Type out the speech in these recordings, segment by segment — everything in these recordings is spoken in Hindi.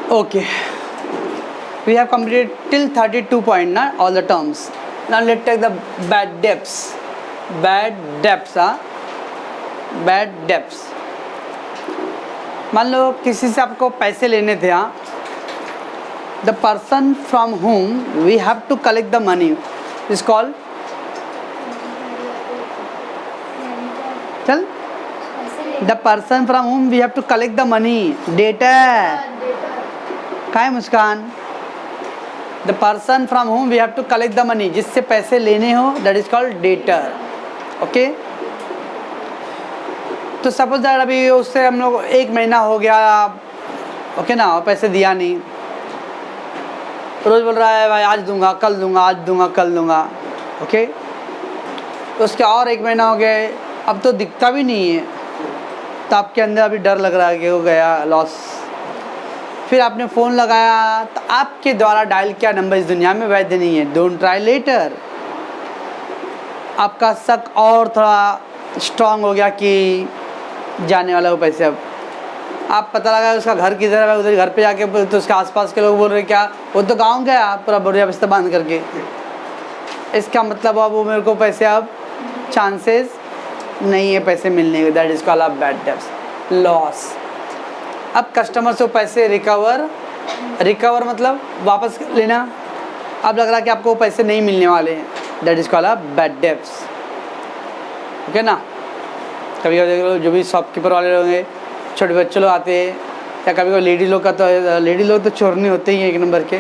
Okay, we have completed till 32 point na all the terms. Now let's take the bad debts. Bad debts, bad debts. मान लो किसी से आपको पैसे लेने थे, हाँ, the person from whom we have to collect the money is called, चल, the person from whom we have to collect the money, debtor. क्या है मुस्कान? The person from whom we have to collect the money, जिससे पैसे लेने हो, that is called debtor. Okay? तो सपोज दैट अभी उससे हम लोग 1 महीना हो गया, ओके ना, और पैसे दिया नहीं, रोज़ बोल रहा है भाई आज दूंगा, कल दूंगा, आज दूंगा, कल दूंगा, ओके। तो उसके और 1 महीना हो गया, अब तो दिखता भी नहीं है, तो आपके अंदर अभी डर लग रहा है कि हो गया लॉस। फिर आपने फ़ोन लगाया, तो आपके द्वारा डायल किया नंबर इस दुनिया में वैध नहीं है, डोंट ट्राई लेटर। आपका शक और थोड़ा स्ट्रांग हो गया कि जाने वाला वो पैसे। अब आप पता लगा उसका घर किधर है, उधर घर पे जाके तो उसके आसपास के लोग बोल रहे क्या वो तो गांव गया पूरा बढ़िया बिस्तर बांध करके। इसका मतलब अब वो मेरे को पैसे, अब चांसेस नहीं है पैसे मिलने के, that is called a bad debts, loss. अब कस्टमर से पैसे रिकवर मतलब वापस लेना। अब लग रहा है कि आपको पैसे नहीं मिलने वाले हैं, that is called a bad debts, okay ना। कभी कभी देख लो जो भी शॉपकीपर वाले लोग हैं, छोटे बच्चे लोग आते हैं, या कभी कभी लेडी लोग का, तो लेडी लोग तो चोरनी होते ही हैं 1 नंबर के।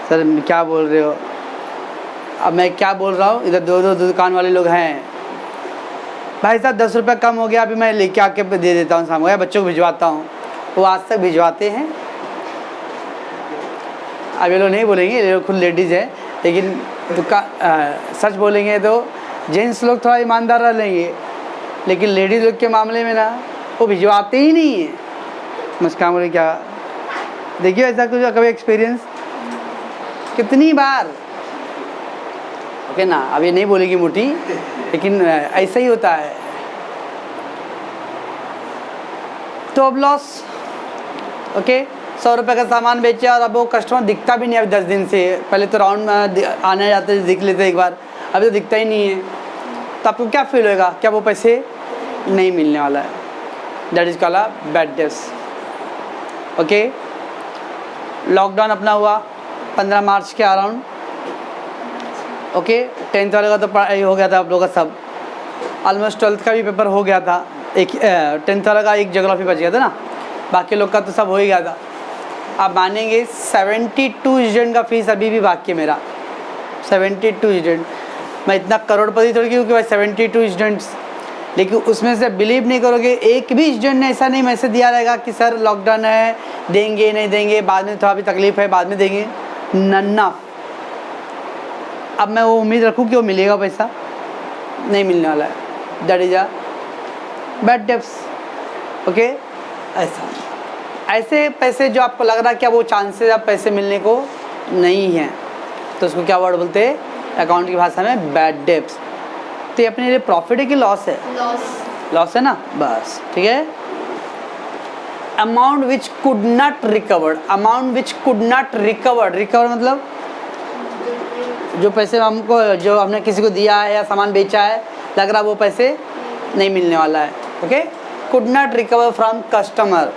सर क्या बोल रहे हो? अब मैं क्या बोल रहा हूँ, इधर दो दुकान वाले लोग हैं, भाई साहब 10 रुपये कम हो गया, अभी मैं लेके आके दे देता हूँ शाम को, या बच्चों को भिजवाता हूँ। वो आज तक भिजवाते हैं। अब ये लोग नहीं बोलेंगे, ये लोग खुद लेडीज़ है, लेकिन सच बोलेंगे तो जेंट्स लोग थोड़ा ईमानदार रह लेंगे, लेकिन लेडीज़ लोग के मामले में ना वो भिजवाते ही नहीं है। मुस्कान बोले क्या, देखिए ऐसा कुछ कभी एक्सपीरियंस कितनी बार, ओके ना। अब ये नहीं बोलेगी मोटी, लेकिन ऐसा ही होता है। तो अब लॉस, ओके। 100 रुपये का सामान बेचा और अब वो कस्टमर दिखता भी नहीं है 10 दिन से। पहले तो राउंड में आने जाते दिख लेते एक बार, अभी तो दिखता ही नहीं है। तो आपको क्या फील होएगा? क्या वो पैसे नहीं मिलने वाला है, that is called a bad debts, okay. Lockdown अपना हुआ 15 मार्च के अराउंड, ओके। 10th वाले का तो पढ़ाई हो गया था आप लोगों का सब, ऑलमोस्ट 12th का भी पेपर हो गया था। 10th वाले का एक ज्योग्राफी बच गया था ना, बाकी लोग का तो सब हो ही गया था। आप मानेंगे 72 स्टूडेंट का फीस अभी भी बाकी है मेरा, 72 स्टूडेंट। मैं इतना करोड़पति थोड़ी क्योंकि भाई 72 स्टूडेंट्स, लेकिन उसमें से बिलीव नहीं करोगे एक भी स्टूडेंट ने ऐसा नहीं मैसेज दिया रहेगा कि सर लॉकडाउन है, देंगे नहीं देंगे, बाद में थोड़ा भी तकलीफ है, बाद में देंगे, नन्ना। अब मैं वो उम्मीद रखूँ कि वो मिलेगा पैसा, नहीं मिलने वाला है, that is a bad debts, okay. ऐसे पैसे जो आपको लग रहा है क्या वो चांसेस अब पैसे मिलने को नहीं हैं, तो उसको क्या वर्ड बोलते हैं अकाउंट की भाषा में? Bad debts. तो ये अपने लिए प्रॉफिट है कि लॉस है? लॉस है ना, बस ठीक है। Amount which could not recovered, amount which could not recovered, recover मतलब जो पैसे हमको, जो हमने किसी को दिया है या सामान बेचा है, लग रहा वो पैसे नहीं मिलने वाला है, okay. Could not recover from customer,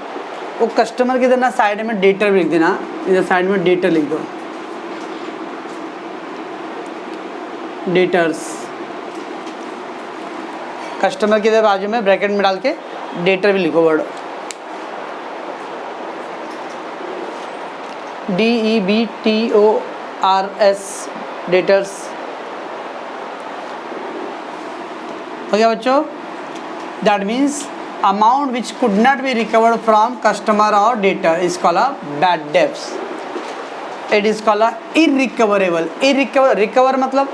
वो कस्टमर की इधर ना साइड में डेटर लिख देना, इधर साइड में डेटर लिख दो, डेटर्स। कस्टमर के इधर बाजू में ब्रैकेट में डाल के डेटर भी लिखो, वर्ड DEBTORS, डेटर्स, हो गया बच्चों? That means amount which could not be recovered from customer और debtor is called a bad debts, it is called a irrecoverable. Recover मतलब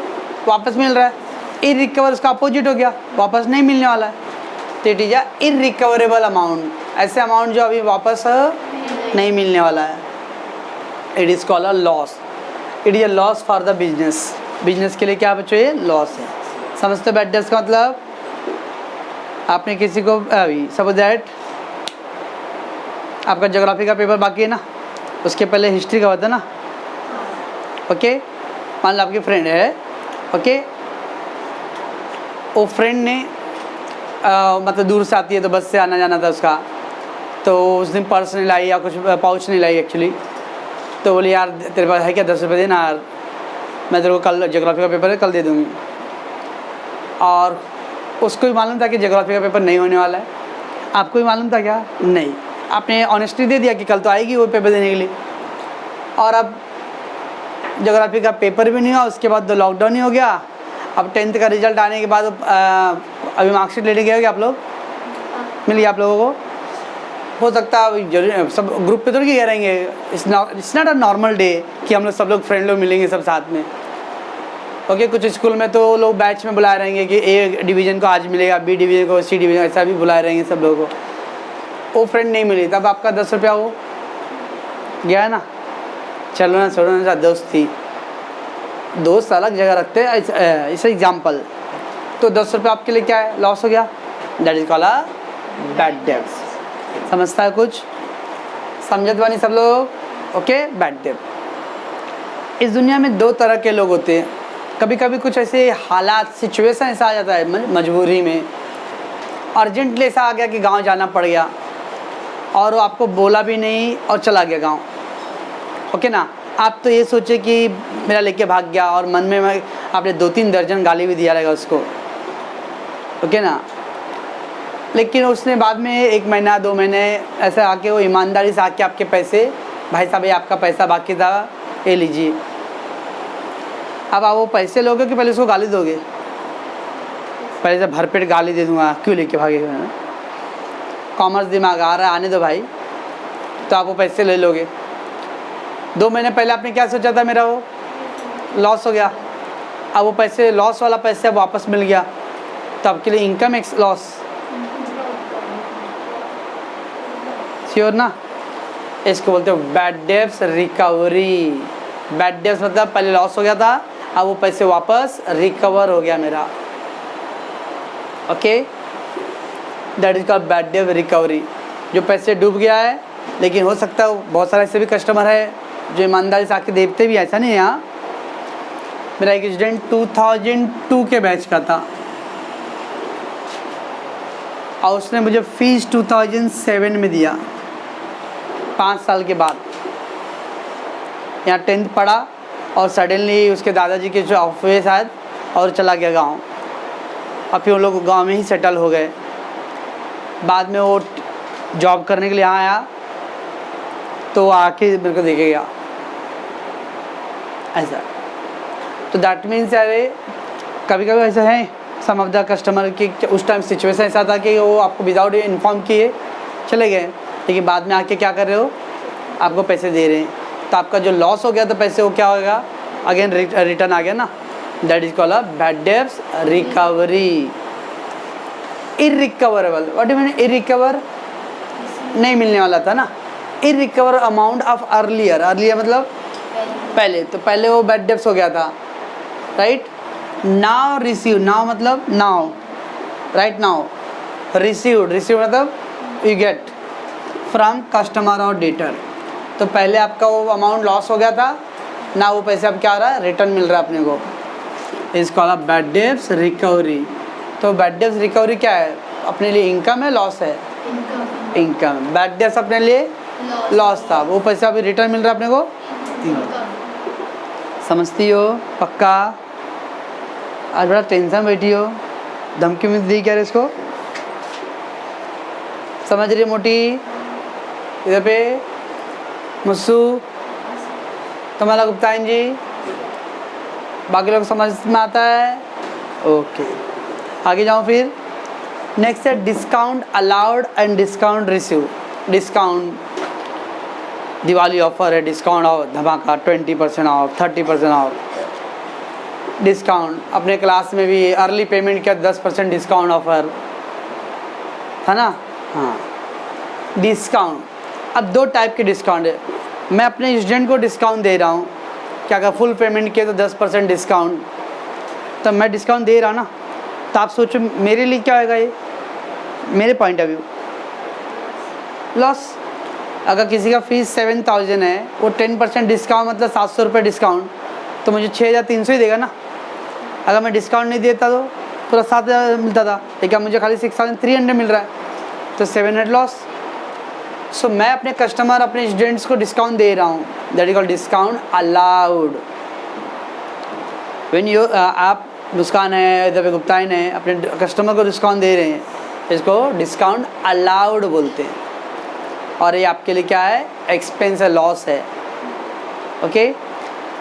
वापस मिल रहा है, इरिकवर इसका अपोजिट हो गया, वापस नहीं मिलने वाला है, तो it is a irrecoverable amount, ऐसे अमाउंट जो अभी वापस नहीं मिलने वाला है, it is called a loss, it is a loss for the business. Business के लिए क्या बच्चों ये लॉस है, समझते? बैड डेब्ट्स का मतलब आपने किसी को, अभी सपोज दैट आपका ज्योग्राफी का पेपर बाकी है ना, उसके पहले हिस्ट्री का होता है ना। ओके, मान लो आपकी फ्रेंड है, ओके, वो फ्रेंड ने मतलब दूर से आती है तो बस से आना जाना था उसका, तो उस दिन पर्स नहीं लाई या कुछ पाउच नहीं लाई एक्चुअली, तो बोली यार तेरे पास है क्या 10 रुपये देना यार, मैं तेरे को कल ज्योग्राफी का पेपर है कल दे दूँगी। और उसको भी मालूम था कि ज्योग्राफी का पेपर नहीं होने वाला है। आपको भी मालूम था क्या? नहीं। आपने ऑनेस्टली दे दिया कि कल तो आएगी वो पेपर देने के लिए। और अब ज्योग्राफी का पेपर भी नहीं हुआ, उसके बाद तो लॉकडाउन ही हो गया। अब 10th का रिजल्ट आने के बाद अभी मार्कशीट लेने गए हो आप लोग? मिल गया आप लोगों को? हो सकता है जरूर सब ग्रुप पे तो नहीं रहेंगे, it's not a normal day कि हम लोग सब लोग फ्रेंड लोग मिलेंगे सब साथ में। ओके, कुछ स्कूल में तो लोग बैच में बुलाए रहेंगे कि ए डिवीज़न को आज मिलेगा, बी डिवीज़न को, सी डिवीज़न, ऐसा भी बुलाए रहेंगे सब लोगों को। वो फ्रेंड नहीं मिली, तब आपका 10 रुपया वो गया ना। चलो ना, छोड़ो ना, दोस्त थी, दोस्त अलग जगह रखते हैं। ऐसा एग्जाम्पल, तो 10 रुपये आपके लिए क्या है? लॉस हो गया। That is called a bad डेब्ट। समझता है कुछ? समझत बानी सब लोग? ओके, बैड डेब्ट। इस दुनिया में 2 तरह के लोग होते हैं। कभी कभी कुछ ऐसे हालात, सिचुएशन ऐसा आ जाता है मजबूरी में, अर्जेंटली ऐसा आ गया कि गांव जाना पड़ गया और वो आपको बोला भी नहीं और चला गया गांव। ओके ना, आप तो ये सोचे कि मेरा लेके भाग गया और मन में आपने 2-3 दर्जन गाली भी दिया रहेगा उसको। ओके ना, लेकिन उसने बाद में 1 महीना 2 महीने ऐसे आके वो ईमानदारी से आके आपके पैसे, भाई साहब ये आपका पैसा बाकी था, ये लीजिए। अब आप वो पैसे लोगे कि पहले उसको गाली दोगे? पहले से भरपेट गाली दे दूंगा, क्यों लेके भागे हुए हैं? कॉमर्स दिमाग आ रहा है, आने दो भाई। तो आप वो पैसे ले लोगे। 2 महीने पहले आपने क्या सोचा था, मेरा वो लॉस हो गया। अब वो पैसे, लॉस वाला पैसे अब वापस मिल गया, तो आपके लिए इनकम एक्स लॉस। श्योर ना? इसको बोलते हो bad debts recovery. Bad debts मतलब पहले लॉस हो गया था, अब वो पैसे वापस रिकवर हो गया मेरा। Okay, that is called bad डेब्ट रिकवरी। जो पैसे डूब गया है, लेकिन हो सकता है बहुत सारे ऐसे भी कस्टमर है जो ईमानदारी से आके देते भी, ऐसा नहीं है। यहाँ मेरा एक स्टूडेंट 2002 के बैच का था और उसने मुझे फीस 2007 में दिया, 5 साल के बाद। यहाँ 10th पढ़ा और सडनली उसके दादाजी के जो ऑफ हुए शायद, और चला गया गांव। और फिर उन लोग गांव में ही सेटल हो गए। बाद में वो जॉब करने के लिए यहाँ आया, तो आके मेरे को देखेगा ऐसा। तो दैट मीन्स अरे कभी कभी ऐसा है सम ऑफ द कस्टमर की, उस टाइम सिचुएशन ऐसा था कि वो आपको विदाउट इन्फॉर्म किए चले गए, लेकिन बाद में आके क्या कर रहे हो, आपको पैसे दे रहे हैं। तो आपका जो लॉस हो गया था पैसे, वो क्या होगा, अगेन रिटर्न आ गया ना। That is called a bad debts recovery. Irrecoverable, what do mean irrecover? नहीं मिलने वाला था ना। Irrecover amount of earlier, earlier मतलब पहले, तो पहले वो बैड डेब्ट्स हो गया था, राइट। नाउ रिसीव, नाउ मतलब now, right. Now received, receive मतलब यू गेट फ्रॉम कस्टमर और डेटर। तो पहले आपका वो अमाउंट लॉस हो गया था ना, वो पैसे अब क्या आ रहा है, रिटर्न मिल रहा है अपने को। इस कॉल्ड बैड डेब्ट्स रिकवरी। तो बैड डेब्ट्स रिकवरी क्या है? अपने लिए इनकम है, लॉस है? इनकम। बैड डेब्ट्स अपने लिए लॉस था, वो पैसा अभी रिटर्न मिल रहा है अपने को। समझती हो? पक्का? आज बड़ा टेंशन बैठी हो, धमकी में दी क्या रे इसको? समझ रही मोटी? इधर पे मुस्सू, तुम्हारा गुप्ताइन जी, बाकी लोग समझ में आता है? ओके, आगे जाऊँ फिर। नेक्स्ट है discount allowed and discount receive. Discount, Diwali offer है, डिस्काउंट ऑफ धमाका, 20% ऑफ, 30% ऑफ। डिस्काउंट अपने क्लास में भी अर्ली पेमेंट किया 10% डिस्काउंट ऑफर था ना। हाँ, डिस्काउंट। अब 2 टाइप के डिस्काउंट है। मैं अपने स्टूडेंट को डिस्काउंट दे रहा हूँ, क्या अगर फुल पेमेंट किया तो 10% डिस्काउंट, तो मैं डिस्काउंट दे रहा ना। तो आप सोचो मेरे लिए क्या होगा, ये मेरे पॉइंट ऑफ व्यू लॉस। अगर किसी का फीस 7000 है, वो 10% डिस्काउंट मतलब 700 रुपये डिस्काउंट, तो मुझे 6300 ही देगा ना। अगर मैं डिस्काउंट नहीं देता तो पूरा 7000 मिलता था, लेकिन मुझे खाली 6300 मिल रहा है, तो 700 लॉस। सो मैं अपने कस्टमर, अपने स्टूडेंट्स को डिस्काउंट दे रहा हूँ, that is called discount allowed. When you आप मुस्कान है, इधर पे गुप्ताइन है, अपने कस्टमर को डिस्काउंट दे रहे हैं, इसको डिस्काउंट अलाउड बोलते हैं। और ये आपके लिए क्या है, एक्सपेंस है, लॉस है। ओके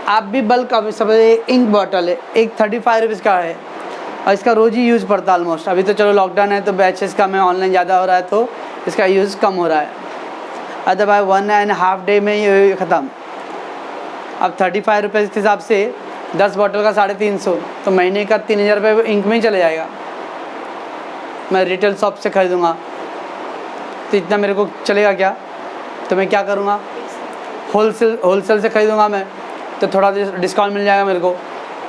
आप भी बल्क, अभी सब इंक बॉटल है, एक 35 रुपीज़ का है और इसका रोज़ ही यूज़ पड़ता है ऑलमोस्ट। अभी तो चलो लॉकडाउन है तो बैचेस का में ऑनलाइन ज़्यादा हो रहा है तो इसका यूज़ कम हो रहा है, अदरवाइज 1.5 डे में ये ख़त्म। अब 35 रुपये के हिसाब से 10 बॉटल का 350, तो महीने का 3000 रुपये इंक में ही चले जाएगा। मैं रिटेल शॉप से खरीदूँगा तो इतना मेरे को चलेगा क्या, तो मैं क्या करूँगा, होलसेल से खरीदूँगा मैं, तो थोड़ा डिस्काउंट मिल जाएगा मेरे को।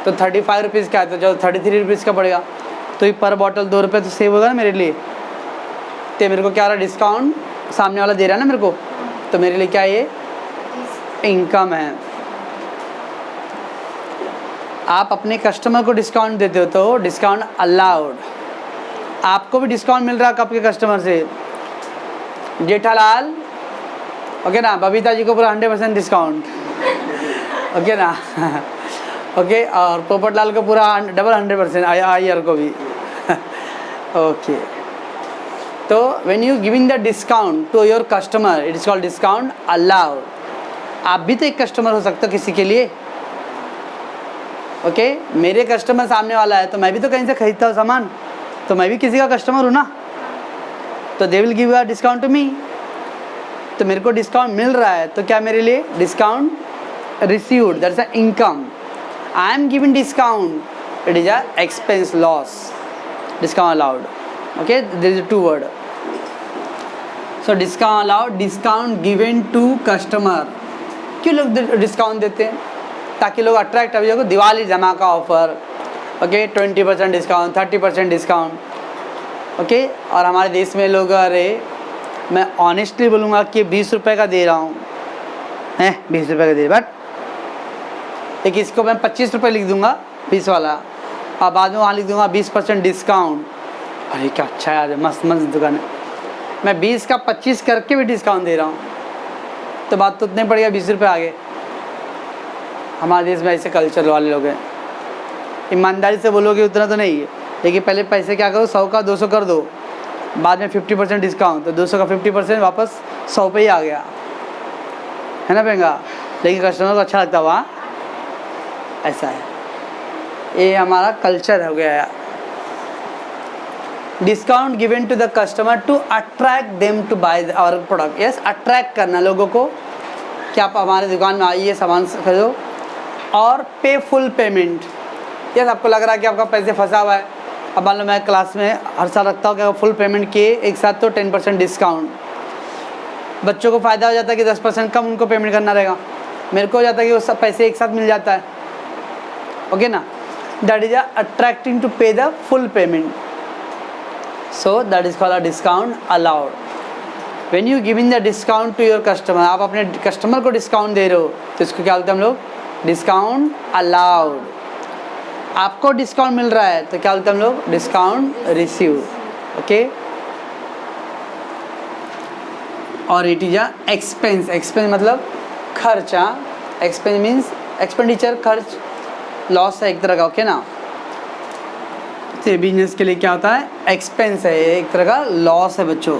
तो 35 रुपीज़ का है तो जो 33 रुपीज़ का पड़ेगा, तो ये पर बॉटल 2 रुपये तो सेव होगा ना मेरे लिए। तो मेरे को क्या रहा, डिस्काउंट सामने वाला दे रहा है ना मेरे को, तो मेरे लिए क्या ये इनकम है। आप अपने कस्टमर को डिस्काउंट देते हो तो डिस्काउंट अलाउड। आपको भी डिस्काउंट मिल रहा है आपके कस्टमर से। जेठालाल ओके ना, बबीता जी को पूरा 100% डिस्काउंट ओके ना ओके, और पोपटलाल को पूरा डबल 100%, आयर को भी ओके। तो when you giving the discount to your customer, it is called discount allowed. आप भी तो एक कस्टमर हो सकते हो किसी के लिए। ओके मेरे कस्टमर सामने वाला है तो मैं भी तो कहीं से खरीदता हूँ सामान, तो मैं भी किसी का कस्टमर हूँ ना, तो they will give a discount to me. तो मेरे को डिस्काउंट मिल रहा है तो क्या मेरे लिए discount received, that's a income. I am giving discount, it is a expense loss. Discount allowed, okay there is 2 word. So discount allowed, discount given to customer. क्यों लोग डिस्काउंट देते हैं, ताकि लोग अट्रैक्ट। अभी देखो दिवाली धमाका offer, okay 20% discount, 30% discount, okay. और हमारे देश में लोग, अरे मैं ऑनेस्टली बोलूँगा कि 20 रुपये का दे रहा हूँ, हैं 20 रुपये का दे, बट एक इसको मैं 25 रुपये लिख दूँगा 20 वाला, और बाद में वहाँ लिख दूँगा 20% डिस्काउंट। अरे क्या अच्छा यार, मस्त मस्त दुकान है, मैं 20 का 25 करके भी डिस्काउंट दे रहा हूँ, तो बात तो उतने पड़ेगा 20 रुपये आगे। हमारे देश में ऐसे कल्चर वाले लोग हैं। ईमानदारी से बोलोगे उतना तो नहीं है, लेकिन पहले पैसे क्या करो, 100 का 200 कर दो, बाद में 50% डिस्काउंट, तो 200 का 50% वापस 100 पे ही आ गया, है ना महंगा, लेकिन कस्टमर को अच्छा लगता हुआ। ऐसा है, ये हमारा कल्चर हो गया है। Discount given to the customer to attract them to buy our product. Yes, attract करना लोगों को कि आप हमारे दुकान में आइए, सामान खरीदो, और पे फुल पेमेंट। यस, आपको लग रहा है कि आपका पैसे फंसा हुआ है। अब मान लो मैं क्लास में हर साल रखता हूँ कि फुल पेमेंट किए एक साथ तो 10% डिस्काउंट। बच्चों को फ़ायदा हो जाता है कि 10% कम उनको पेमेंट करना रहेगा, मेरे को हो जाता है कि वो सब पैसे एक साथ मिल जाता है, ओके ना। That is attracting to pay the full payment, so that is called a discount allowed. When you giving the discount to your customer, आप अपने कस्टमर को डिस्काउंट दे रहे हो, तो इसको क्या बोलते हैं हम लोग, डिस्काउंट अलाउड। आपको डिस्काउंट मिल रहा है तो क्या बोलते हैं हम लोग, डिस्काउंट रिसीव, ओके। और it is a expense. Expense मतलब खर्चा, एक्सपेंस मीन्स एक्सपेंडिचर, खर्च, लॉस है एक तरह का, ओके ना। तो बिजनेस के लिए क्या होता है, एक्सपेंस है, एक तरह का लॉस है बच्चों।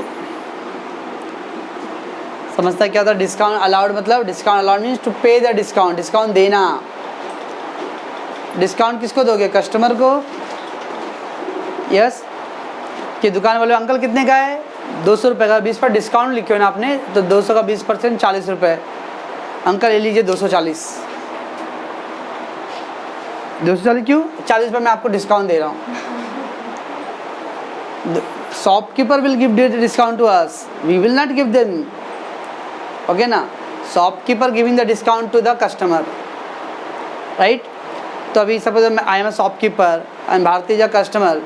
समझता है क्या होता है डिस्काउंट अलाउड मतलब, discount allowed means to pay the discount, discount देना। डिस्काउंट किसको दोगे, कस्टमर को। यस, कि दुकान वाले अंकल कितने का है, 200 रुपये का, 20 पर डिस्काउंट लिखे हो ना आपने, तो 200 का 20% 40 रुपये। अंकल ले लीजिए 240। 240 क्यों, 40 रुपये मैं आपको डिस्काउंट दे रहा हूँ। Shopkeeper will give discount to us, we will not give them, okay ना। Shopkeeper giving the discount to the customer, right. तो अभी suppose I am a shopkeeper and Bharti is a customer,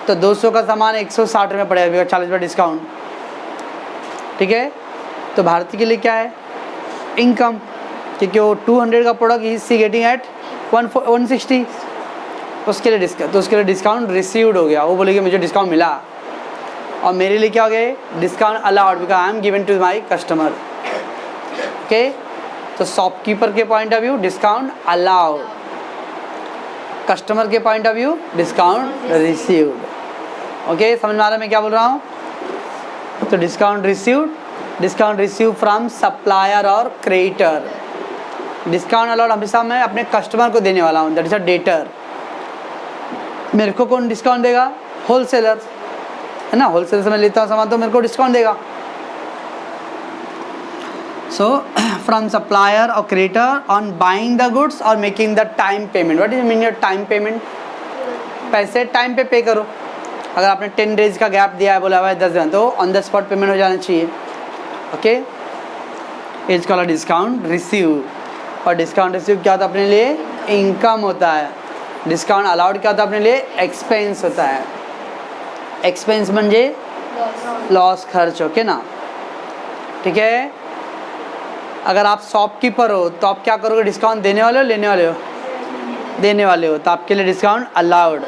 तो 200 का सामान 160 रुपये पड़ेगा, 40 रुपये डिस्काउंट, ठीक है। तो भारती के लिए क्या है, इनकम, क्योंकि वो 200 का प्रोडक्ट ही सी गेटिंग एट 160, उसके लिए डिस्काउंट रिसीव्ड हो गया। वो बोलेगी मुझे डिस्काउंट मिला, और मेरे लिए क्या हो गया, discount allowed because I am given to my customer. Okay, तो शॉपकीपर के point of view discount allowed, customer के point of view discount received. Okay, समझ में आ रहा है मैं क्या बोल रहा हूँ? तो डिस्काउंट रिसीव फ्रॉम सप्लायर और क्रेडिटर। डिस्काउंट अलाउड हमेशा मैं अपने कस्टमर को देने वाला हूँ, दैट इज अ डेटर। मेरे को कौन डिस्काउंट देगा, होलसेलर है ना, होलसेलर से मैं लेता हूँ सामान तो मेरे को डिस्काउंट देगा। सो फ्रॉम सप्लायर और creditor on buying the goods और making the time payment. What is mean your time payment? पैसे टाइम पे करो। अगर आपने 10 डेज का गैप दिया है, बोला हुआ है 10 दिन, तो ऑन द स्पॉट पेमेंट हो जाना चाहिए। Okay, is called discount receive. और डिस्काउंट रिसीव क्या होता है अपने लिए, इनकम होता है। डिस्काउंट अलाउड क्या होता है अपने लिए, एक्सपेंस होता है। एक्सपेंस म्हणजे लॉस, खर्च। ओके ना, ठीक है। अगर आप शॉपकीपर हो तो आप क्या करोगे, डिस्काउंट देने वाले हो, लेने वाले हो, देने वाले हो, तो आपके लिए discount allowed.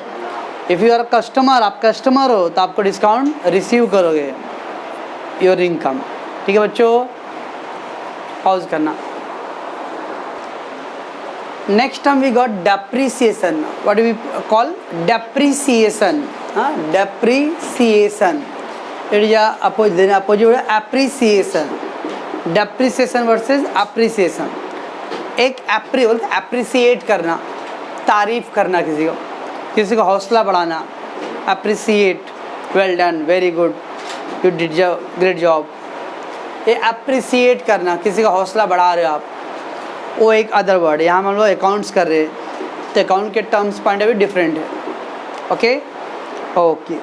If you are customer, आप कस्टमर हो तो आपको डिस्काउंट रिसीव करोगे, योर इनकम। ठीक है बच्चों, पॉज करना। Next term we got depreciation. What do we call depreciation? Depreciation it is opposite appreciation. Depreciation versus appreciation. एक एप्रिसिएट करना, तारीफ करना, किसी को हौसला बढ़ाना, appreciate, well done, very good, you did great job. ये एप्रिसिएट करना, किसी का हौसला बढ़ा रहे हो आप, वो एक अदर वर्ड। यहाँ हम लोग अकाउंट्स कर रहे हैं तो अकाउंट के terms point of view different है। ओके ओके,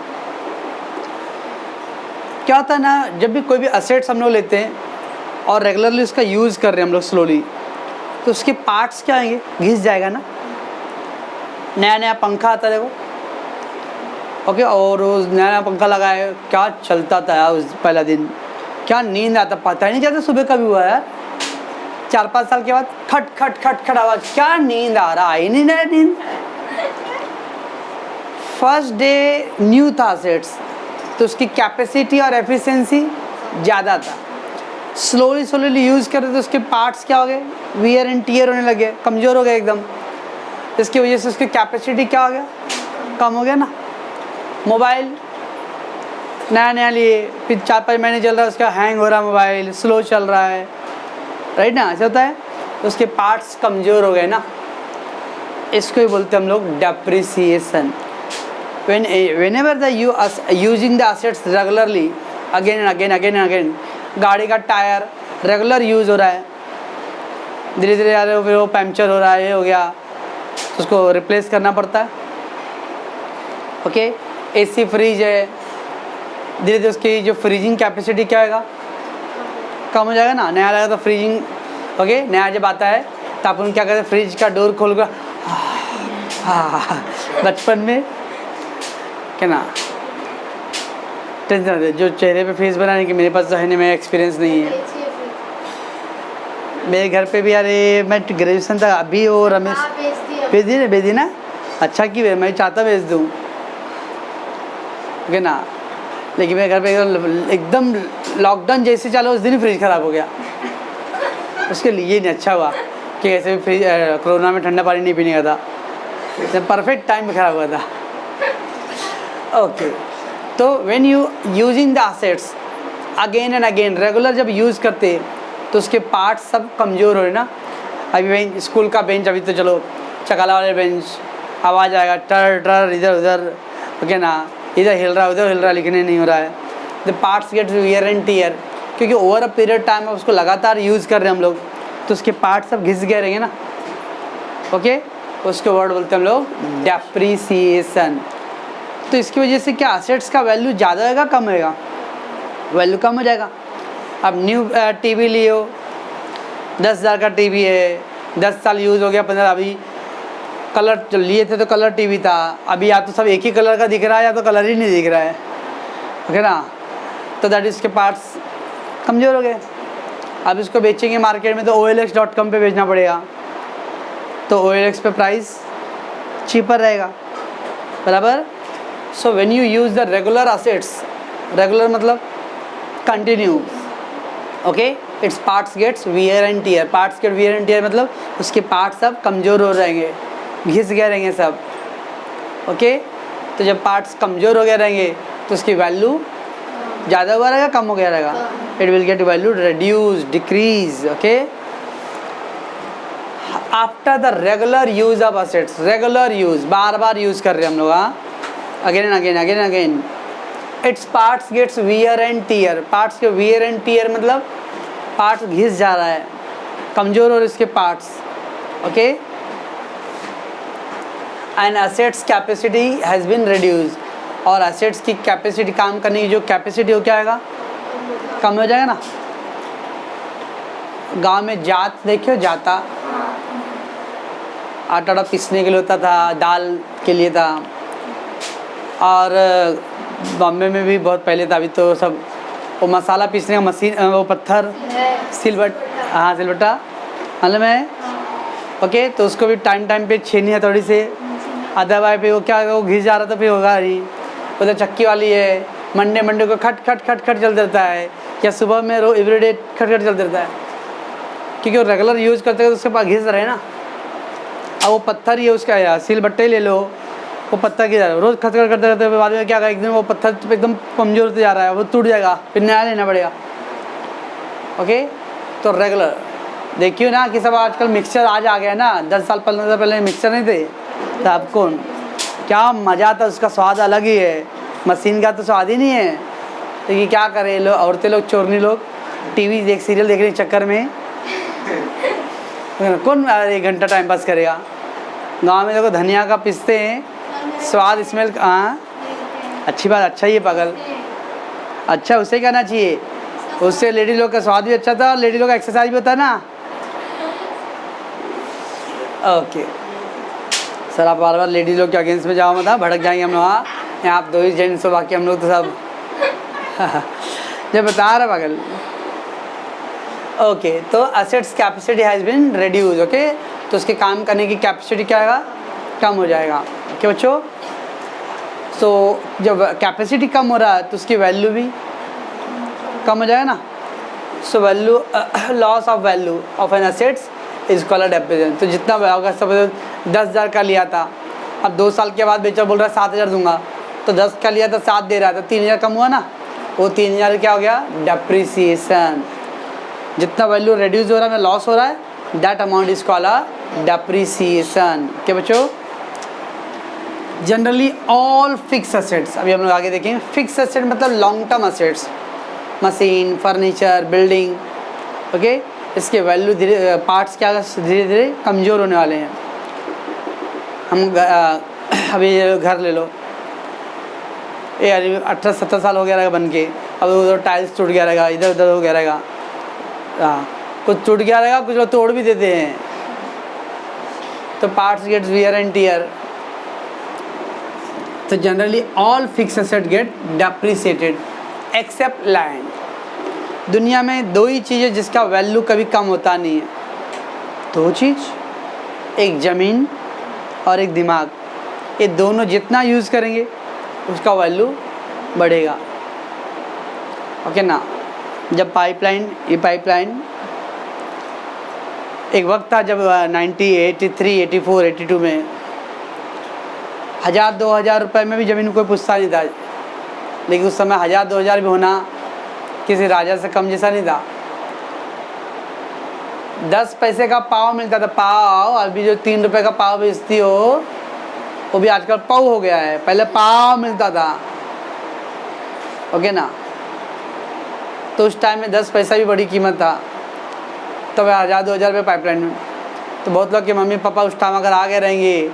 क्या होता है ना, जब भी कोई भी असेट्स हम लोग लेते हैं और रेगुलरली उसका यूज़ कर रहे हैं हम लोग स्लोली, तो उसके पार्ट्स क्या आएंगे, घिस जाएगा ना। नया नया पंखा आता है देखो, ओके, और उस नया पंखा लगाए, क्या चलता था यार उस पहला दिन, क्या नींद आता, पता ही नहीं चलता सुबह कभी हुआ यार। 4-5 साल के बाद खट खट खट खट आवाज़, क्या नींद आ रहा, आई नहीं ना नींद। फर्स्ट डे न्यू था सेट्स, तो उसकी कैपेसिटी और एफिशिएंसी ज़्यादा था। स्लोली यूज़ कर रहे तो उसके पार्ट्स क्या हो गए, वियर एंड टीयर होने लगे, कमज़ोर हो गए एकदम। इसकी वजह से उसकी कैपेसिटी क्या हो गया, कम हो गया ना। मोबाइल नया लिए, फिर 4-5 महीने चल रहा है, उसका हैंग हो रहा है मोबाइल, स्लो चल रहा है, राइट ना, ऐसा होता है। तो उसके पार्ट्स कमज़ोर हो गए ना, इसको ही बोलते हैं हम लोग depreciation. whenever the using the assets regularly again and again, गाड़ी का टायर रेगुलर यूज़ हो रहा है, धीरे धीरे आ रहे हो, फिर वो पंक्चर हो रहा है, ये हो गया, तो उसको रिप्लेस करना पड़ता है। ओके, एसी फ्रिज है, धीरे धीरे उसकी जो फ्रीजिंग कैपेसिटी क्या होगा, कम हो जाएगा ना। नया लगा तो फ्रीजिंग, ओके, नया जब आता है तो अपन क्या करते हैं, फ्रिज का डोर खोल कर बचपन में क्या ना, टेंशन होती, जो चेहरे पे फेस बनाने की मेरे पास तो है नहीं, मेरा एक्सपीरियंस नहीं है। मेरे घर पे भी, अरे मैं ग्रेजुएशन तक अभी वो रमेश भेज दी ना, अच्छा की मैं चाहता भेज दूँ, ओके ना। लेकिन मेरे घर पे एकदम लॉकडाउन जैसे चालू उस दिन ही फ्रिज ख़राब हो गया। उसके लिए नहीं अच्छा हुआ कि ऐसे भी फ्रिज कोरोना में ठंडा पानी नहीं पीने का था, परफेक्ट टाइम पे ख़राब हुआ था। ओके, तो when you using the assets again and again, regular जब यूज़ करते तो उसके पार्ट्स सब कमज़ोर हो रहे ना। अभी बेंच, स्कूल का बेंच, अभी तो चलो चकाला वाले बेंच, आवाज़ आएगा टर टर, इधर उधर, ओके ना, इधर हिल रहा उधर हिल रहा, लिखने नहीं हो रहा है। The parts get wear and tear, क्योंकि ओवर अ पीरियड टाइम में उसको लगातार यूज़ कर रहे हैं हम लोग, तो उसके पार्ट्स सब घिस गए रहेंगे ना। ओके, उसके वर्ड बोलते हैं हम लोग डेप्रिसिएशन। तो इसकी वजह से क्या असेट्स का वैल्यू ज़्यादा होगा, कम होगा, वैल्यू कम हो जाएगा। अब न्यू टीवी लियो, 10,000 का टीवी है, 10 साल यूज़ हो गया, 15, अभी कलर जो लिए थे तो कलर टीवी था, अभी या तो सब एक ही कलर का दिख रहा है या तो कलर ही नहीं दिख रहा है, ओके ना। तो दैट इसके पार्ट्स कमज़ोर हो गए, अब इसको बेचेंगे मार्केट में तो OLX.com पे बेचना पड़ेगा, तो OLX पे प्राइस चीपर रहेगा, बराबर। So when you use the regular assets, regular मतलब continue, okay, its parts gets wear and tear. Parts get wear and tear मतलब उसके पार्ट्स सब कमज़ोर हो रहेंगे, घिस गए रहेंगे सब, ओके। तो जब पार्ट्स कमज़ोर हो गए रहेंगे तो उसकी वैल्यू ज़्यादा हुआ रहेगा, कम हो गया रहेगा, it will get value reduce, decrease, okay. After the regular use of assets, regular use, बार बार यूज़ कर रहे हैं हम लोग, हाँ, again and again, again and again, its parts gets wear and tear. Parts के वियर एंड टीयर मतलब पार्ट्स घिस जा रहा है, कमज़ोर और इसके parts, okay. And assets capacity has been reduce, और असेट्स की कैपेसिटी, काम करने की जो कैपेसिटी हो क्या आएगा, कम हो जाएगा ना। गांव में जात देखियो, जाता आटा पीसने के लिए होता था, दाल के लिए था, और बॉम्बे में भी बहुत पहले था, अभी तो सब वो मसाला पीसने का मशीन, वो पत्थर, सिलबट, हाँ सिलबट्टा मतलब है, ओके। तो उसको भी टाइम टाइम पे छेनी है थोड़ी से, आधा बाय पे वो क्या वो घिस जा रहा था, फिर होगा नहीं, वो तो चक्की वाली है, मंडे मंडे को खट खट खट खट चलता रहता है, या सुबह में एवरीडे खट खट चलता रहता है, क्योंकि वो रेगुलर यूज़ करते हैं तो उसके पास घिस रहे ना। अब वो पत्थर ही है उसका, या सिलबट्टे ले लो, वो पत्थर की जा रहा है, रोज़ खटखट करते रहते हैं, बाद में क्या एक दिन वो पत्थर एकदम कमज़ोर होते जा रहा है, वो टूट जाएगा, फिर नया लेना पड़ेगा, ओके। तो रेगुलर देखियो ना कि सब आजकल मिक्सचर आज आ गया ना, 10 साल 15 साल पहले मिक्सचर नहीं थे, तो आपको क्या मज़ा था, उसका स्वाद अलग ही है, मशीन का तो स्वाद ही नहीं है। लेकिन क्या करें लोग, औरतें लोग, चोरनी लोग, टीवी देख, सीरियल देखने के चक्कर में कौन 1 घंटा टाइम पास करेगा। गांव में देखो धनिया का पिसते हैं, स्वाद स्मेल, हाँ अच्छी बात, अच्छा ही है पागल, अच्छा उसे कहना चाहिए, उससे लेडी लोग का स्वाद भी अच्छा था और लेडी लोग का एक्सरसाइज भी होता है ना, ओके। सर आप बार बार लेडीज लोग के अगेंस्ट में जाओ, मतलब भड़क जाएंगे हम लोग, हाँ यहाँ आप 2 ही जेंट्स हो, बाकी हम लोग तो सब जब बता रहा पागल, ओके। तो assets capacity has been reduce, okay, तो उसके काम करने की कैपेसिटी क्या आएगा, कम हो जाएगा, ओके बच्चों। सो जब कैपेसिटी कम हो रहा है तो उसकी वैल्यू भी कम हो जाएगा ना। So value, loss of value of an assets is called depreciation. तो जितना होगा, सब 10,000 का लिया था, अब 2 साल के बाद बेचा, बोल रहा है 7,000 दूंगा, तो 10 का लिया था 7 दे रहा था, 3,000 कम हुआ ना, वो 3,000 क्या हो गया, डेप्रिसिएशन। जितना वैल्यू रिड्यूस हो रहा है, लॉस हो रहा है, that amount is called a depreciation, क्या बच्चों। जनरली ऑल फिक्स असेट्स, अभी हम लोग आगे देखेंगे। फिक्स असेट मतलब long term assets, machine, furniture, building, okay, इसके वैल्यू धीरे, पार्ट्स क्या धीरे धीरे कमज़ोर होने वाले हैं। हम अभी घर ले लो, ये 18-17 साल हो गया रहेगा बन के, अब उधर टाइल्स टूट गया रहेगा, इधर उधर हो गया रहेगा, हाँ कुछ टूट गया रहेगा, कुछ लोग तोड़ भी देते हैं, तो parts gets wear and tear. तो generally all fix asset get depreciated except land. दुनिया में 2 ही चीज़ें जिसका वैल्यू कभी कम होता नहीं है, 2 चीज़, एक ज़मीन और एक दिमाग। ये दोनों जितना यूज़ करेंगे उसका वैल्यू बढ़ेगा, ओके ना। जब पाइपलाइन, ये पाइपलाइन एक वक्त था जब 90, 83, 84, 82 में 1,000-2,000 रुपये में भी ज़मीन कोई पूछता नहीं था, लेकिन उस समय 1,000-2,000 भी होना किसी राजा से कम जैसा नहीं था। 10 पैसे का पाव मिलता था, पाव। अभी जो 3 रुपये का पाव बेचती हो वो भी आजकल पाव हो गया है, पहले पाव मिलता था, ओके ना। तो उस टाइम में 10 पैसा भी बड़ी कीमत था, तब 1,000-2,000 रुपये पाइपलाइन में। तो बहुत लोग के मम्मी पापा उस टाइम अगर आ गए रहेंगे,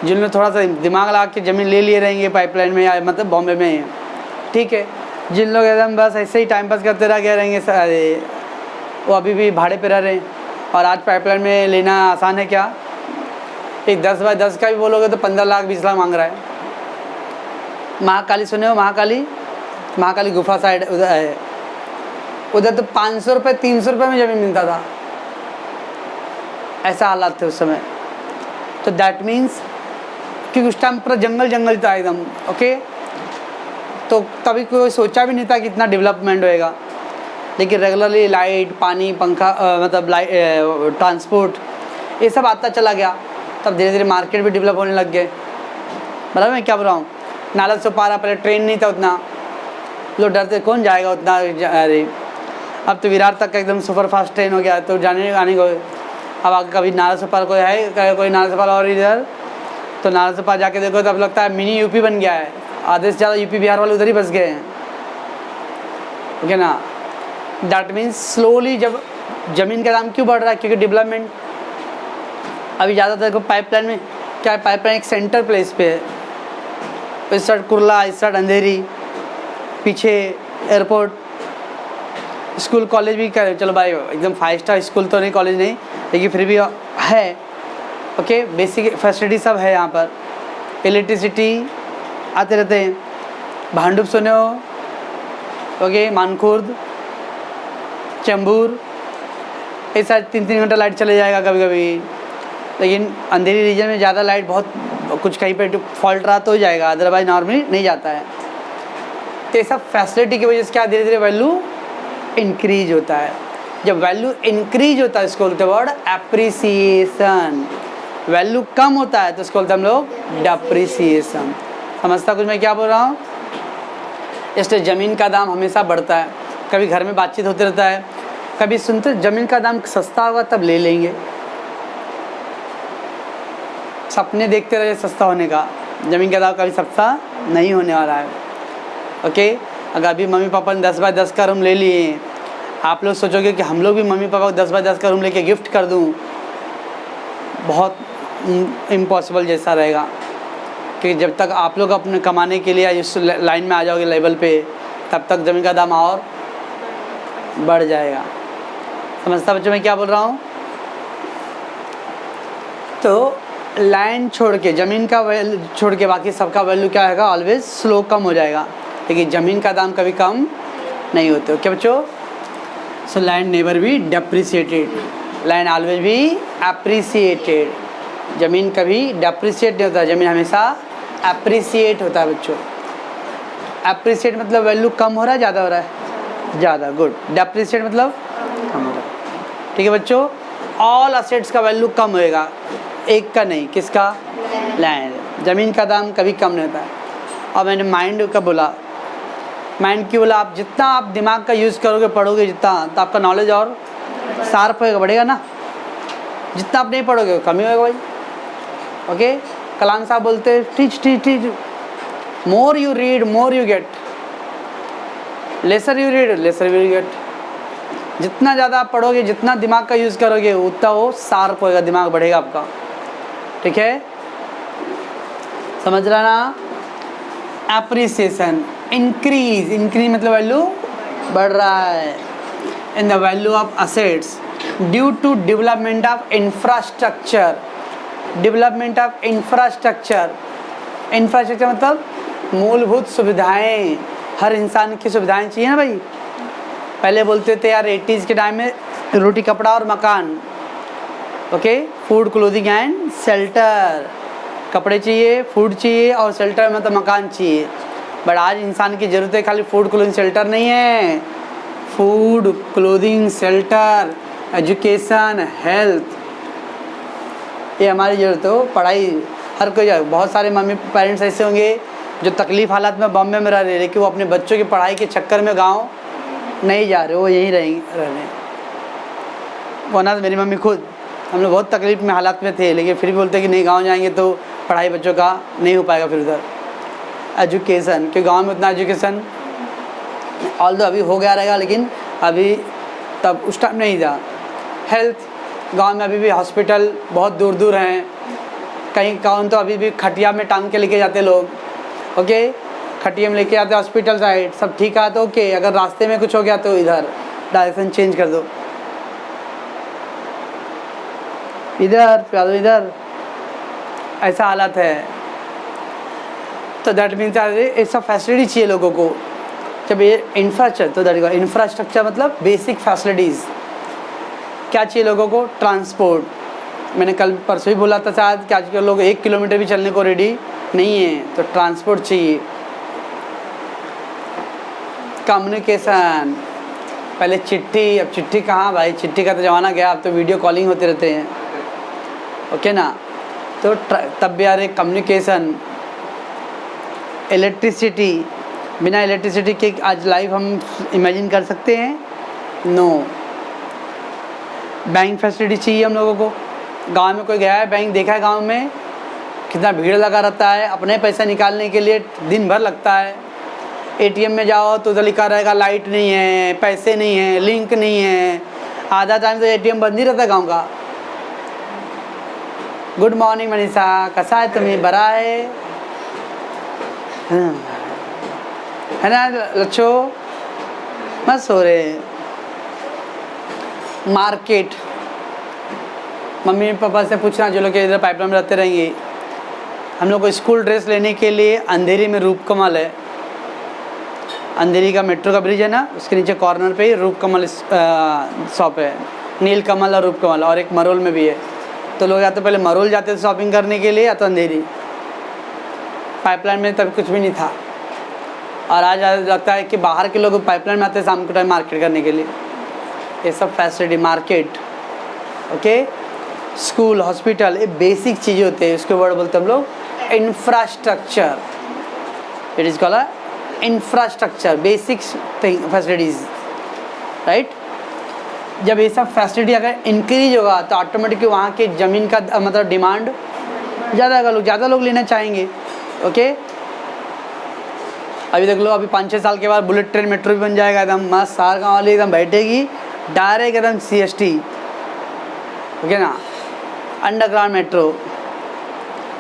जिन्होंने थोड़ा सा दिमाग लगा के ज़मीन ले लिए रहेंगे पाइपलाइन में, या मतलब बॉम्बे में, ठीक है। जिन लोग एकदम बस ऐसे ही टाइम पास करते रह गए रहेंगे, अरे वो अभी भी भाड़े पे रह रहे हैं। और आज पाइपलाइन में लेना आसान है क्या? एक 10 बाय 10 का भी बोलोगे तो 15 लाख 20 लाख मांग रहा है। महाकाली सुने हो? महाकाली गुफा साइड उधर है, उधर तो 500 रुपये 300 रुपये में ज़मीन मिलता था, ऐसा हालात थे उस समय। तो दैट मीन्स क्योंकि उस टाइम पूरा जंगल जंगल था एकदम, ओके। तो कभी कोई सोचा भी नहीं था कि इतना डेवलपमेंट होएगा, लेकिन रेगुलरली लाइट, पानी, पंखा, मतलब लाइट, ट्रांसपोर्ट, ये सब आता चला गया। तब धीरे धीरे मार्केट भी डेवलप होने लग गए। बराबर मैं क्या बोल रहा हूँ? नाला सोपारा पहले ट्रेन नहीं था उतना, लोग डरते कौन जाएगा उतना, अरे अब तो विरार तक का एकदम सुपर फास्ट ट्रेन हो गया, तो जाने आने को। अब आगे कभी नाला सोपारा कोई है, कोई नाला सोपारा और इधर, तो नाला सोपारा जाके देखो तो अब लगता है मिनी यूपी बन गया है। आधे से ज़्यादा यूपी बिहार वाले उधर ही बस गए हैं, ओके ना। दैट मीन्स स्लोली जब ज़मीन का दाम क्यों बढ़ रहा है? क्योंकि डेवलपमेंट। अभी ज़्यादातर को पाइपलाइन में क्या है, पाइपलाइन एक सेंटर प्लेस पे है, इस साइड कुर्ला, इस साइड अंधेरी, पीछे एयरपोर्ट, स्कूल कॉलेज भी कर, चलो भाई एकदम 5 स्टार स्कूल तो नहीं, कॉलेज नहीं, लेकिन फिर भी है, ओके। बेसिक फैसिलिटी सब है यहाँ पर। इलेक्ट्रिसिटी आते रहते हैं। भांडुप सुने हो, ओके, मानखुर्द, चंबूर, इस साइड 3-3 घंटा लाइट चले जाएगा कभी कभी, लेकिन अंधेरी रीजन में ज़्यादा लाइट, बहुत कुछ कहीं पे फॉल्ट रहा तो हो जाएगा, अदरवाइज नॉर्मली नहीं जाता है। तो ये सब फैसिलिटी की वजह से क्या धीरे धीरे वैल्यू इंक्रीज होता है। जब वैल्यू इंक्रीज होता है इसको बोलते हैं वर्ड एप्रिसिएशन। वैल्यू कम होता है तो इसको बोलते हैं हम लोग डेप्रिसिएशन। समझता कुछ मैं क्या बोल रहा हूँ? इसलिए ज़मीन का दाम हमेशा बढ़ता है। कभी घर में बातचीत होते रहता है, कभी सुनते ज़मीन का दाम सस्ता होगा तब ले लेंगे, सपने देखते रहे सस्ता होने का। ज़मीन का दाम कभी सस्ता नहीं होने वाला है, ओके। अगर अभी मम्मी पापा ने 10 बाय 10 का रूम ले लिए, आप लोग सोचोगे कि हम लोग भी मम्मी पापा को 10 बाय 10 का रूम लेके गिफ्ट कर दूं, बहुत इम्पॉसिबल जैसा रहेगा। क्योंकि जब तक आप लोग अपने कमाने के लिए इस लाइन में आ जाओगे लेवल पे, तब तक ज़मीन का दाम और बढ़ जाएगा। समझता बच्चों मैं क्या बोल रहा हूँ? तो लाइन छोड़ के, ज़मीन का वैल्यू छोड़ के बाकी सबका वैल्यू क्या होगा? ऑलवेज स्लो कम हो जाएगा, लेकिन ज़मीन का दाम कभी कम नहीं होते, ओके बच्चों। So land never be depreciated, land always be appreciated. ज़मीन कभी डेप्रिसिएट नहीं होता, ज़मीन हमेशा एप्रिसिएट होता है बच्चों। एप्रिसिएट मतलब वैल्यू कम हो रहा है, ज़्यादा हो रहा है? ज़्यादा, गुड। डेप्रिसिएट मतलब कम हो रहा है, ठीक है बच्चों। ऑल असेट्स का वैल्यू कम होएगा, एक का नहीं, किसका? लैंड। ज़मीन का दाम कभी कम नहीं होता है। और मैंने माइंड का बोला, माइंड क्यों बोला? आप जितना आप दिमाग का यूज़ करोगे, पढ़ोगे जितना, तो आपका नॉलेज और शार्प होएगा, बढ़ेगा ना। जितना आप नहीं पढ़ोगे कम ही होएगा भाई, ओके। कलाम साहब बोलते teach more you read more you get, laser you read laser you get. जितना ज़्यादा आप पढ़ोगे, जितना दिमाग का यूज़ करोगे, उतना वो शार्प होएगा, दिमाग बढ़ेगा आपका, ठीक है। समझ रहा ना? एप्रिसिएशन, इंक्रीज, इंक्रीज मतलब वैल्यू बढ़ रहा है in the value of assets due to development of infrastructure. Development of infrastructure, infrastructure मतलब मूलभूत सुविधाएं। हर इंसान की सुविधाएं चाहिए ना भाई। पहले बोलते थे यार 80s के टाइम में रोटी कपड़ा और मकान, okay, food clothing and shelter. कपड़े चाहिए, फूड चाहिए और शेल्टर मतलब मकान चाहिए। बट आज इंसान की ज़रूरत है खाली फूड क्लोथिंग शेल्टर नहीं है, food clothing shelter, education, health, ये हमारी ज़रूरत हो। पढ़ाई हर कोई, बहुत सारे मम्मी पेरेंट्स ऐसे होंगे जो तकलीफ़ हालात में बॉम्बे में रह रहे, लेकिन वो अपने बच्चों की पढ़ाई के चक्कर में गाँव नहीं जा रहे, वो यहीं रह रहे हैं। वरना मेरी मम्मी खुद, हम लोग बहुत तकलीफ में हालात में थे, लेकिन फिर भी बोलते कि नहीं गांव जाएंगे तो पढ़ाई बच्चों का नहीं हो पाएगा। फिर उधर एजुकेशन, क्योंकि गांव में उतना एजुकेशन ऑल दो अभी हो गया रहेगा, लेकिन अभी तब उस टाइम नहीं था। हेल्थ, गांव में अभी भी हॉस्पिटल बहुत दूर दूर हैं, कहीं गाँव तो अभी भी खटिया में टांग के लेके जाते लोग, ओके, खटिया में लेके आते हॉस्पिटल साइड, सब ठीक है तो ओके। अगर रास्ते में कुछ हो गया तो इधर डायरेक्शन चेंज कर दो, इधर इधर, ऐसा हालत है। तो दैट मीन्स ये सब फैसिलिटी चाहिए लोगों को, जब ये इंफ्रास्ट्रक्चर, तो इंफ्रास्ट्रक्चर मतलब बेसिक फैसिलिटीज़। क्या चाहिए लोगों को? ट्रांसपोर्ट। मैंने कल परसों ही बोला था शायद कि आजकल लोग 1 किलोमीटर भी चलने को रेडी नहीं है, तो ट्रांसपोर्ट चाहिए। कम्युनिकेशन, पहले चिट्ठी, अब चिट्ठी कहाँ भाई, चिट्ठी का तो ज़माना गया, अब तो वीडियो कॉलिंग होते रहते हैं, ओके ना। तो तब भी आ रहे कम्युनिकेशन। इलेक्ट्रिसिटी, बिना इलेक्ट्रिसिटी के आज लाइफ हम इमेजिन कर सकते हैं? नो। बैंक फैसिलिटी चाहिए हम लोगों को। गांव में कोई गया है बैंक, देखा है गांव में कितना भीड़ लगा रहता है, अपने पैसा निकालने के लिए दिन भर लगता है। एटीएम में जाओ तो उधर लिखा रहेगा लाइट नहीं है, पैसे नहीं है, लिंक नहीं है, आधा टाइम तो एटीएम बंद ही रहता है गाँव का। गुड मॉर्निंग मनीषा, कसा है तुम्हें? बरा है ना लच्छो? मत सो रहे। मार्केट, मम्मी पापा से पूछना जो लोग इधर पाइपलाइन में रहते रहेंगे, हम लोग को स्कूल ड्रेस लेने के लिए अंधेरी में रूपकमल है। अंधेरी का मेट्रो का ब्रिज है ना, उसके नीचे कॉर्नर पे ही रूपकमल शॉप है। नीलकमल और रूपकमल, और एक मरोल में भी है। तो लोग या तो पहले मरोल जाते थे शॉपिंग करने के लिए, या तो अंधेरी। पाइपलाइन में तब कुछ भी नहीं था, और आज लगता है कि बाहर के लोग पाइपलाइन में आते हैं शाम के टाइम मार्केट करने के लिए। ये सब facility, market, okay. School, hospital, ये बेसिक चीज़ें होते हैं, उसके वर्ड बोलते हैं हम लोग infrastructure. It is called infrastructure, basic facilities, right. जब ये सब फैसिलिटी अगर इंक्रीज होगा तो ऑटोमेटिकली वहाँ के ज़मीन का मतलब डिमांड ज़्यादा होगा, लोग ज़्यादा लोग लेना चाहेंगे, ओके। अभी देख लो, अभी 5-6 साल के बाद बुलेट ट्रेन मेट्रो भी बन जाएगा, एकदम मस्त, सार गाँव वाली एकदम बैठेगी डायरेक्ट एकदम CST, ओके ना। अंडरग्राउंड मेट्रो,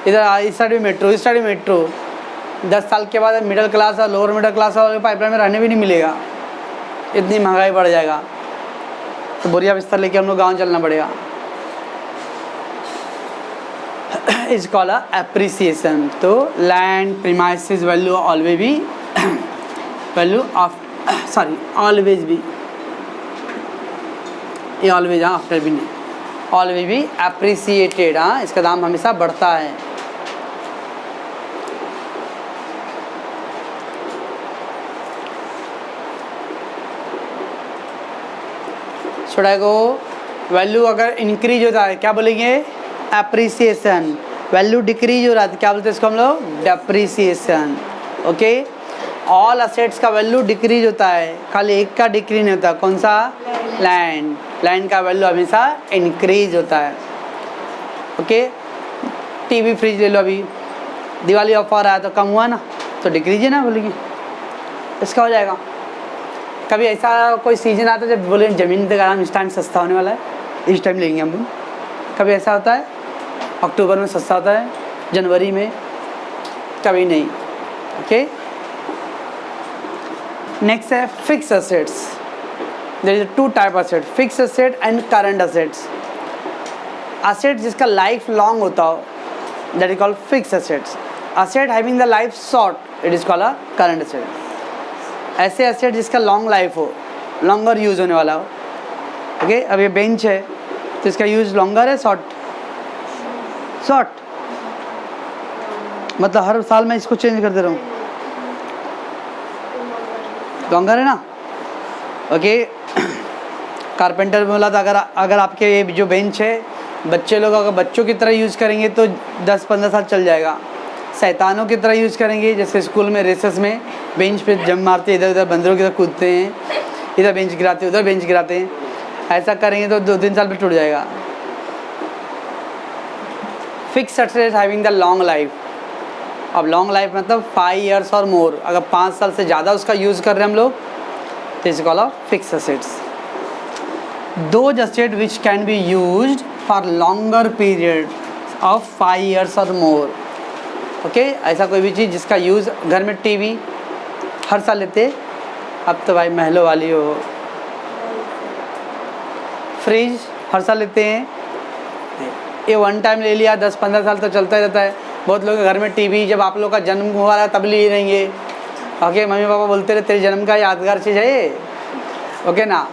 इधर इस साइड भी मेट्रो, इस साइड भी मेट्रो। 10 साल के बाद मिडिल क्लास और लोअर मिडिल क्लास वाले पाइपलाइन में रहने भी नहीं मिलेगा, इतनी महंगाई बढ़ जाएगा। तो बोरिया बिस्तर लेके हम लोग गाँव चलना पड़ेगा। Is called appreciation. तो लैंड प्रीमाइसेस वैल्यू ऑलवेज भी वैल्यू ऑफ ऑलवेज भी, ये ऑलवेज, हाँ आफ्टर भी नहीं, ऑलवेज भी एप्रिसिएटेड, हाँ इसका दाम हमेशा बढ़ता है। Should I go? वैल्यू अगर इंक्रीज होता है क्या बोलेंगे? एप्रिसिएशन। वैल्यू डिक्रीज हो रहा है क्या बोलते हैं इसको हम लोग? Depreciation, okay. ऑल असेट्स का वैल्यू डिक्रीज होता है, खाली एक का डिक्रीज नहीं होता। कौन सा? लैंड। लैंड का वैल्यू हमेशा इंक्रीज होता है, ओके। टीवी फ्रिज ले लो, अभी दिवाली ऑफर आया तो कम हुआ ना, तो डिक्रीज है ना, बोलेंगे इसका हो जाएगा। कभी ऐसा कोई सीजन आता है जब बोले ज़मीन का दाम इस टाइम सस्ता होने वाला है, इस टाइम लेंगे हम, कभी ऐसा होता है? अक्टूबर में सस्ता होता है, जनवरी में कभी नहीं, ओके। नेक्स्ट है fix assets. There is 2 type asset, fix asset and current assets. Asset जिसका लाइफ लॉन्ग होता हो that is called fix assets. Asset having the life short it is called a current asset. ऐसे असेट जिसका लॉन्ग लाइफ हो, लॉन्गर यूज़ होने वाला हो, ओके। अब ये बेंच है तो इसका यूज़ लॉन्गर है शॉर्ट? शॉर्ट मतलब हर साल मैं इसको चेंज करते रहूँ, लॉन्गर है ना, ओके। कारपेंटर में बोला था अगर आपके ये जो बेंच है बच्चे लोग अगर बच्चों की तरह यूज़ करेंगे तो 10-15 साल चल जाएगा। शैतानों की तरह यूज़ करेंगे, जैसे स्कूल में रेसेस में बेंच पे जम मारते इधर उधर बंदरों की तरह कूदते हैं, इधर बेंच गिराते उधर बेंच गिराते हैं, ऐसा करेंगे तो 2-3 साल में टूट जाएगा। Fix asset having the long life. अब लॉन्ग लाइफ मतलब 5 years और मोर, अगर 5 साल से ज़्यादा उसका यूज़ कर रहे हैं हम लोग तो इस call of fix assets. Those asset which can be used for longer period of 5 years और मोर, ओके। ऐसा कोई भी चीज़ जिसका यूज़, घर में टीवी हर साल लेते, अब तो भाई महलों वाली हो। फ्रिज हर साल लेते हैं, ये वन टाइम ले लिया, 10-15 साल तो चलता ही रहता है। बहुत लोग घर में टीवी, जब आप लोग का जन्म हुआ है तब लिए रहेंगे, ओके, मम्मी पापा बोलते रहे तेरे जन्म का यादगार चीज़ है ये, ओके ना।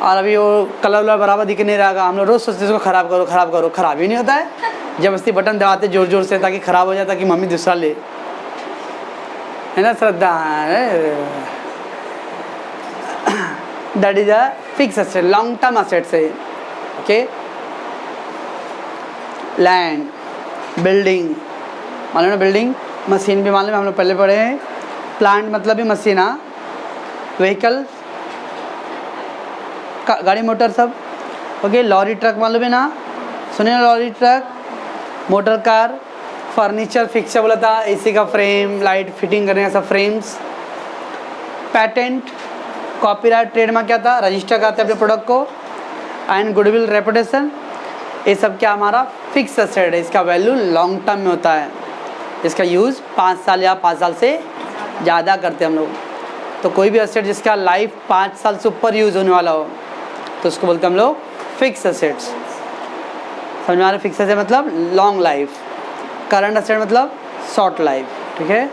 और अभी वो कलर वलर बराबर दिख नहीं रहा, हम लोग रोज़ सोचते इसको ख़राब करो ख़राब करो, ख़राब ही नहीं होता है। जबरदस्ती बटन दबाते ज़ोर ज़ोर से ताकि ख़राब हो जाए, ताकि मम्मी दूसरा ले, है ना Shraddha. That is a fix asset, long term assets है। ओके, लैंड, बिल्डिंग, मालूम ना, बिल्डिंग, मशीन भी मालूम है, हम लोग पहले पढ़े हैं। प्लांट मतलब भी मशीन, हाँ। व्हीकल, गाड़ी मोटर सब, ओके। लॉरी ट्रक मालूम है ना, सुनिए ना, lorry truck, motor car, furniture, fixture बोला था, एसी का फ्रेम, लाइट फिटिंग करने का सब फ्रेम्स। पैटेंट, कॉपीराइट, ट्रेडमार्क क्या था, रजिस्टर करते हैं अपने प्रोडक्ट को। एंड गुडविल, रेपुटेशन, ये सब क्या हमारा फिक्स एसेट है, इसका वैल्यू लॉन्ग टर्म में होता है, इसका यूज़ 5 साल या 5 साल से ज़्यादा करते हैं हम लोग। तो कोई भी एसेट जिसका लाइफ 5 साल से ऊपर यूज़ होने वाला हो तो उसको बोलते हैं हम लोग फिक्स एसेट्स। समझ में आ रहा है? फिक्स एसेट मतलब लॉन्ग लाइफ, करंट एसेट मतलब शॉर्ट लाइफ, ठीक है।